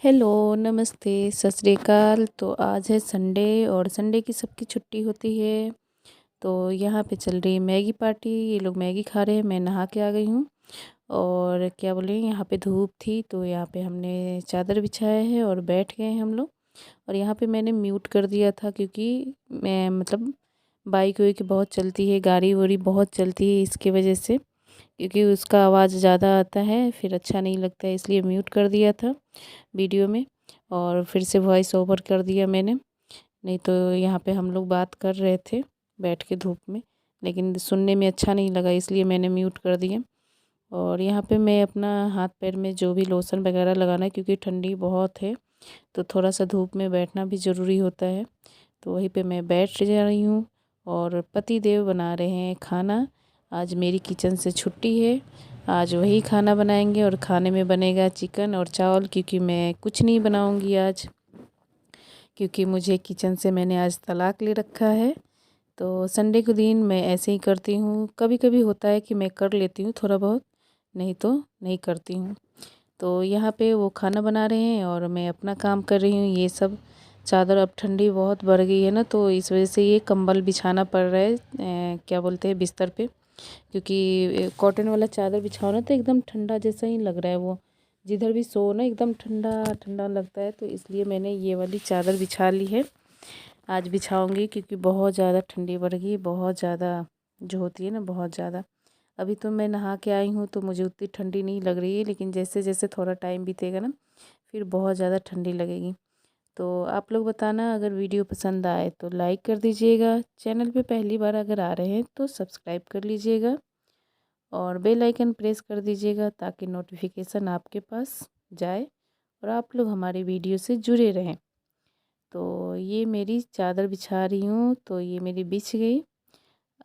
Hello, नमस्ते, सत श्री अकाल। तो आज है संडे और संडे की सबकी छुट्टी होती है। तो यहाँ पे चल रही है मैगी पार्टी। ये लोग मैगी खा रहे हैं, मैं नहा के आ गई हूँ। और क्या बोले, यहाँ पे धूप थी तो यहाँ पे हमने चादर बिछाया है और बैठ गए हैं हम लोग। और यहाँ पे मैंने म्यूट कर दिया था क्योंकि मैं मतलब बाइक वाइक बहुत चलती है, गाड़ी वाड़ी बहुत चलती है, इसकी वजह से, क्योंकि उसका आवाज़ ज़्यादा आता है फिर अच्छा नहीं लगता है, इसलिए म्यूट कर दिया था वीडियो में। और फिर से वॉइस ओवर कर दिया मैंने, नहीं तो यहाँ पे हम लोग बात कर रहे थे बैठ के धूप में, लेकिन सुनने में अच्छा नहीं लगा इसलिए मैंने म्यूट कर दिया। और यहाँ पे मैं अपना हाथ पैर में जो भी लोशन वगैरह लगाना है, क्योंकि ठंडी बहुत है तो थोड़ा सा धूप में बैठना भी ज़रूरी होता है। तो वहीं पे मैं बैठ जा रही हूँ और पति देव बना रहे हैं खाना। आज मेरी किचन से छुट्टी है, आज वही खाना बनाएंगे और खाने में बनेगा चिकन और चावल, क्योंकि मैं कुछ नहीं बनाऊंगी आज, क्योंकि मुझे किचन से मैंने आज तलाक ले रखा है। तो संडे के दिन मैं ऐसे ही करती हूँ, कभी कभी होता है कि मैं कर लेती हूँ थोड़ा बहुत, नहीं तो नहीं करती हूँ। तो यहाँ पे वो खाना बना रहे हैं और मैं अपना काम कर रही हूँ। ये सब चादर, अब ठंडी बहुत बढ़ गई है ना, तो इस वजह से ये कंबल बिछाना पड़ रहा है, क्या बोलते हैं, बिस्तर पे। क्योंकि कॉटन वाला चादर बिछाओ ना तो एकदम ठंडा जैसा ही लग रहा है, वो जिधर भी सो ना एकदम ठंडा ठंडा लगता है, तो इसलिए मैंने ये वाली चादर बिछा ली है। आज बिछाऊंगी क्योंकि बहुत ज़्यादा ठंडी बढ़ गई, बहुत ज़्यादा जो होती है ना, बहुत ज़्यादा। अभी तो मैं नहा के आई हूँ तो मुझे उतनी ठंडी नहीं लग रही है, लेकिन जैसे जैसे थोड़ा टाइम बीतेगा ना फिर बहुत ज़्यादा ठंडी लगेगी। तो आप लोग बताना, अगर वीडियो पसंद आए तो लाइक कर दीजिएगा, चैनल पे पहली बार अगर आ रहे हैं तो सब्सक्राइब कर लीजिएगा और बेल आइकन प्रेस कर दीजिएगा ताकि नोटिफिकेशन आपके पास जाए और आप लोग हमारी वीडियो से जुड़े रहें। तो ये मेरी चादर बिछा रही हूँ, तो ये मेरी बिछ गई।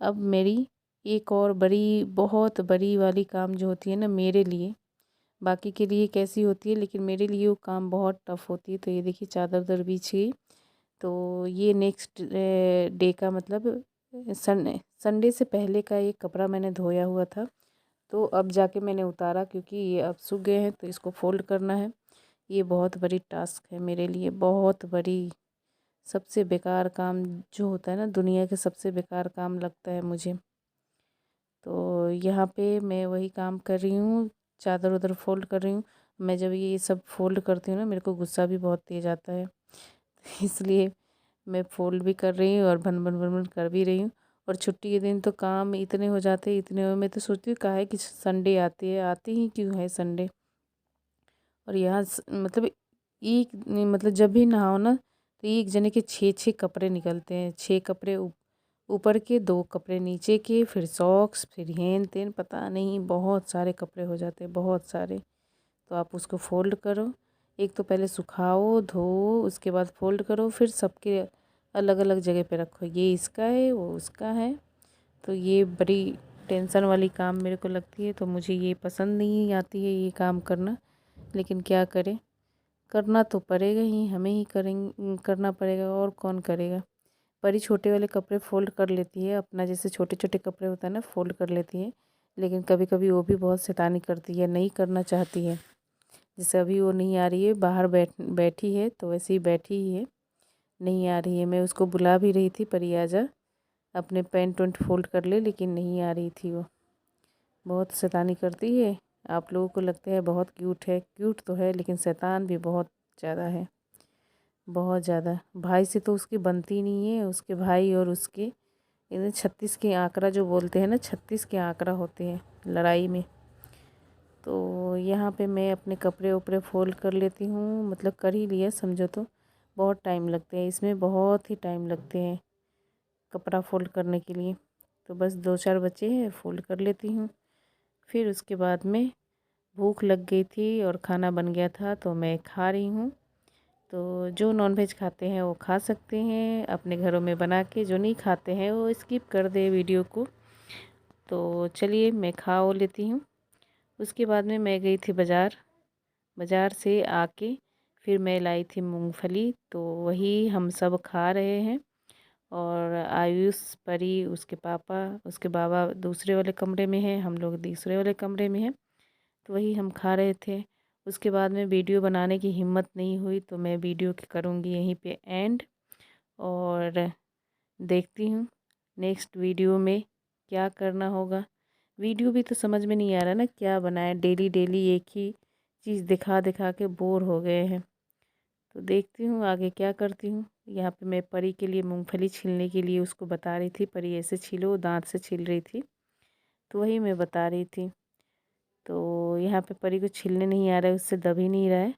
अब मेरी एक और बड़ी, बहुत बड़ी वाली काम जो होती है ना मेरे लिए, बाकी के लिए कैसी होती है लेकिन मेरे लिए वो काम बहुत टफ़ होती है। तो ये देखिए चादर उधर बिछ गई। तो ये नेक्स्ट डे का मतलब संडे से पहले का एक कपड़ा मैंने धोया हुआ था, तो अब जाके मैंने उतारा क्योंकि ये अब सूख गए हैं तो इसको फ़ोल्ड करना है। ये बहुत बड़ी टास्क है मेरे लिए, बहुत बड़ी, सबसे बेकार काम जो होता है ना, दुनिया के सबसे बेकार काम लगता है मुझे। तो यहाँ पे मैं वही काम कर रही हूँ, चादर उधर फ़ोल्ड कर रही हूँ। मैं जब ये सब फ़ोल्ड करती हूँ ना, मेरे को गुस्सा भी बहुत तेज़ आता है इसलिए मैं फ़ोल्ड भी कर रही हूँ और भन भन भन भन कर भी रही हूँ। और छुट्टी के दिन तो काम इतने हो जाते हैं, इतने मैं तो सोचती हूँ काहे कि संडे आती है, आती ही क्यों है संडे। और यहाँ मतलब एक मतलब जब भी नहाओ ना तो एक जने के छः छः कपड़े निकलते हैं, छः कपड़े ऊपर के, दो कपड़े नीचे के, फिर सॉक्स, फिर हेन तेन, पता नहीं बहुत सारे कपड़े हो जाते हैं, बहुत सारे। तो आप उसको फ़ोल्ड करो, एक तो पहले सुखाओ, धो, उसके बाद फ़ोल्ड करो, फिर सबके अलग अलग जगह पे रखो, ये इसका है वो उसका है। तो ये बड़ी टेंशन वाली काम मेरे को लगती है, तो मुझे ये पसंद नहीं आती है ये काम करना, लेकिन क्या करें, करना तो पड़ेगा ही, हमें ही करना पड़ेगा, और कौन करेगा। परी छोटे वाले कपड़े फ़ोल्ड कर लेती है, अपना जैसे छोटे छोटे कपड़े होता है ना फ़ोल्ड कर लेती है, लेकिन कभी कभी वो भी बहुत शैतानी करती है, नहीं करना चाहती है। जैसे अभी वो नहीं आ रही है, बाहर बैठी है, तो वैसे ही बैठी ही है, नहीं आ रही है। मैं उसको बुला भी रही थी, परी आजा अपने पैंट वैंट फ़ोल्ड कर ले, लेकिन नहीं आ रही थी वो, बहुत शैतानी करती है। आप लोगों को लगता है बहुत क्यूट है, क्यूट तो है लेकिन शैतान भी बहुत ज़्यादा है, बहुत ज़्यादा। भाई से तो उसकी बनती नहीं है, उसके भाई और उसके इन्हें 36 के आंकड़ा जो बोलते हैं ना, 36 के आंकड़ा होते हैं लड़ाई में। तो यहाँ पे मैं अपने कपड़े उपड़े फ़ोल्ड कर लेती हूँ, मतलब कर ही लिया समझो। तो बहुत टाइम लगते हैं इसमें, बहुत ही टाइम लगते हैं कपड़ा फ़ोल्ड करने के लिए। तो बस दो चार बचे हैं, फ़ोल्ड कर लेती हूँ। फिर उसके बाद में भूख लग गई थी और खाना बन गया था तो मैं खा रही हूँ। तो जो नॉनवेज खाते हैं वो खा सकते हैं अपने घरों में बना के, जो नहीं खाते हैं वो स्किप कर दे वीडियो को। तो चलिए मैं खा वो लेती हूँ। उसके बाद में मैं गई थी बाज़ार, बाज़ार से आके फिर मैं लाई थी मूंगफली, तो वही हम सब खा रहे हैं। और आयुष, परी, उसके पापा, उसके बाबा दूसरे वाले कमरे में हैं, हम लोग दूसरे वाले कमरे में हैं, तो वही हम खा रहे थे। उसके बाद में वीडियो बनाने की हिम्मत नहीं हुई, तो मैं वीडियो करूँगी यहीं पे एंड। और देखती हूँ नेक्स्ट वीडियो में क्या करना होगा। वीडियो भी तो समझ में नहीं आ रहा ना क्या बनाए, डेली डेली एक ही चीज़ दिखा दिखा के बोर हो गए हैं। तो देखती हूँ आगे क्या करती हूँ। यहाँ पे मैं परी के लिए मूंगफली छीलने के लिए उसको बता रही थी, परी ऐसे छीलो, दांत से छील रही थी, तो वही मैं बता रही थी। तो यहाँ पे परी को छीलने नहीं आ रहा है, उससे दब ही नहीं रहा है,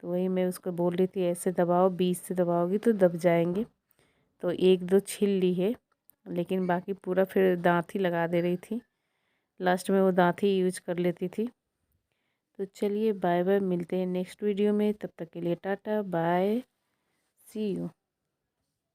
तो वही मैं उसको बोल रही थी ऐसे दबाओ, बीच से दबाओगी तो दब जाएंगे। तो एक दो छील ली है, लेकिन बाकी पूरा फिर दांत ही लगा दे रही थी, लास्ट में वो दांत ही यूज कर लेती थी। तो चलिए बाय बाय, मिलते हैं नेक्स्ट वीडियो में, तब तक के लिए टाटा बाय, सी यू।